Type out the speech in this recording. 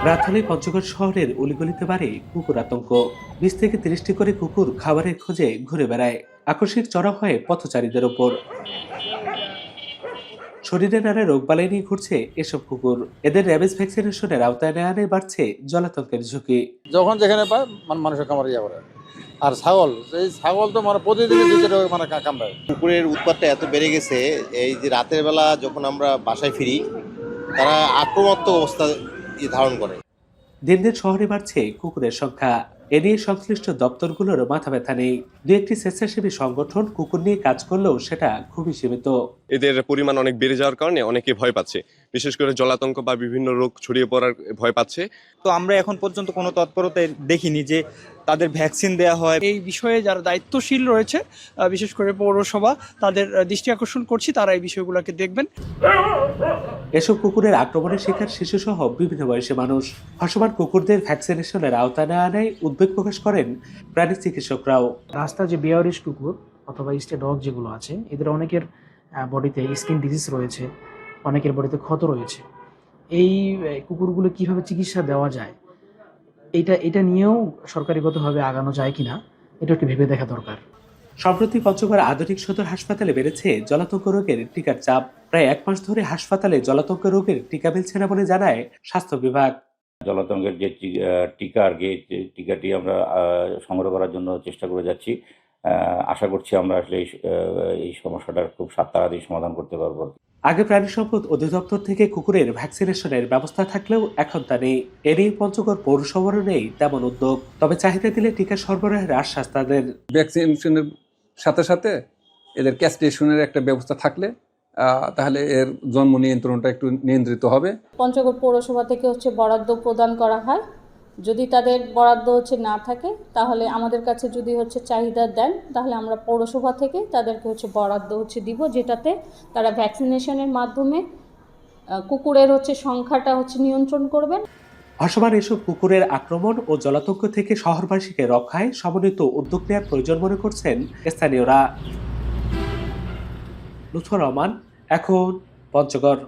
রাত হলে পঞ্চগড় শহরের অলিগলিতে বাড়ে কুকুর আতঙ্ক। 20 থেকে 30টি করে কুকুর খাবারের খোঁজে ঘুরে বেড়ায়, আকস্মিক চড়া হয় পথচারীদের ওপর। শরীরে নানা রোগবালাই নিয়ে ঘুরছে এসব কুকুর। এদের র্যাবিস ভ্যাকসিনেশনের আওতায় নেওয়া নিয়ে বাড়ছে জলাতঙ্কের ঝুঁকি। যখন যেখানে পায় মানুষের কামড় ইয়ে করে। আর ছাগল, এই ছাগল তো প্রতিদিনই দুটো কামড়ায়। কুকুরের উৎপাতটা এত বেড়ে গেছে, এই যে রাতের বেলা যখন আমরা বাসায় ফিরি, তারা আক্রমণাত্মক অবস্থা ধারণ করে। দিন দিন শহরে বাড়ছে কুকুরের সংখ্যা। এ নিয়ে সংশ্লিষ্ট দপ্তরগুলোর মাথা ব্যথা নেই। দু একটি স্বেচ্ছাসেবী সংগঠন কুকুর নিয়ে কাজ করলেও সেটা খুবই সীমিত। এদের পরিমাণ অনেক বেড়ে যাওয়ার কারণে অনেকে ভয় পাচ্ছে, বিশেষ করে জলাতঙ্ক বা বিভিন্ন রোগ ছড়িয়ে পড়ার ভয় পাচ্ছে। তো আমরা এখন পর্যন্ত কোনো তৎপরতা দেখিনি যে তাদের ভ্যাকসিন দেওয়া হয়। এই বিষয়ে যারা দায়িত্বশীল রয়েছে, বিশেষ করে পৌরসভা, তাদের দৃষ্টি আকর্ষণ করছি, তারা এই বিষয়গুলোকে দেখবেন। এসব কুকুরের আক্রমণের শিকার শিশুসহ বিভিন্ন বয়সী মানুষ। ভাসমান কুকুরদের ভ্যাকসিনেশনের আওতায় না আনায় উদ্বেগ প্রকাশ করেন প্রাণী চিকিৎসকরাও। রাস্তা যে বেয়ারিশ কুকুর অথবা স্টে ডগ যেগুলো আছে, এদের অনেকের বডিতে স্কিন ডিজিজ রয়েছে, অনেকের বডিতে ক্ষত রয়েছে। এই কুকুরগুলো কিভাবে চিকিৎসা দেওয়া যায়, এটা নিয়েও সরকারিগতভাবে আগানো যায় কিনা, এটা একটু ভেবে দেখা দরকার। সম্প্রতি পঞ্চগড় আধুনিক সদর হাসপাতালে বেড়েছে জলাতঙ্ক রোগের টিকার চাপ। প্রায় 1 মাস ধরে হাসপাতালে জলাতঙ্ক রোগের টিকা মিলছে না বলে জানায় স্বাস্থ্য বিভাগ। জলাতঙ্কের যে টিকাটি আমরা সংগ্রহ করার জন্য চেষ্টা করে যাচ্ছি। আশা করছি আমরা আসলে এই সমস্যাটার খুব তাড়াতাড়ি সমাধান করতে পারবো। আগে প্রাণী সম্পদ অধিদপ্তর থেকে কুকুরের ভ্যাকসিনেশনের ব্যবস্থা থাকলেও এখন তা নেই। এ নিয়ে পঞ্চগড় পৌরসভারও নেই তেমন উদ্যোগ। তবে চাহিদা দিলে টিকা সরবরাহের আশ্বাস তাদের। ভ্যাকসিনেশনের সাথে সাথে এদের ক্যাস্ট্রেশনের একটা ব্যবস্থা থাকলে তাহলে এর জন্ম নিয়ন্ত্রণটা একটু নিয়ন্ত্রিত হবে। পঞ্চগড় পৌরসভা থেকে বরাদ্দ প্রদান করা হয়। যদি তাদের বরাদ্দ না থাকে, তাহলে আমাদের কাছে যদি চাহিদা দেন, তাহলে আমরা পৌরসভা থেকে তাদেরকে বরাদ্দ দিব, যেটাতে তারা ভ্যাকসিনেশনের মাধ্যমে কুকুরের সংখ্যাটা নিয়ন্ত্রণ করবেন। ভাসমান এসব কুকুরের আক্রমণ ও জলাতঙ্ক থেকে শহরবাসীকে রক্ষায় সমন্বিত উদ্যোগ নেওয়ার প্রয়োজন মনে করছেন স্থানীয়রা। লুৎফর রহমান, এখন, পঞ্চগড়।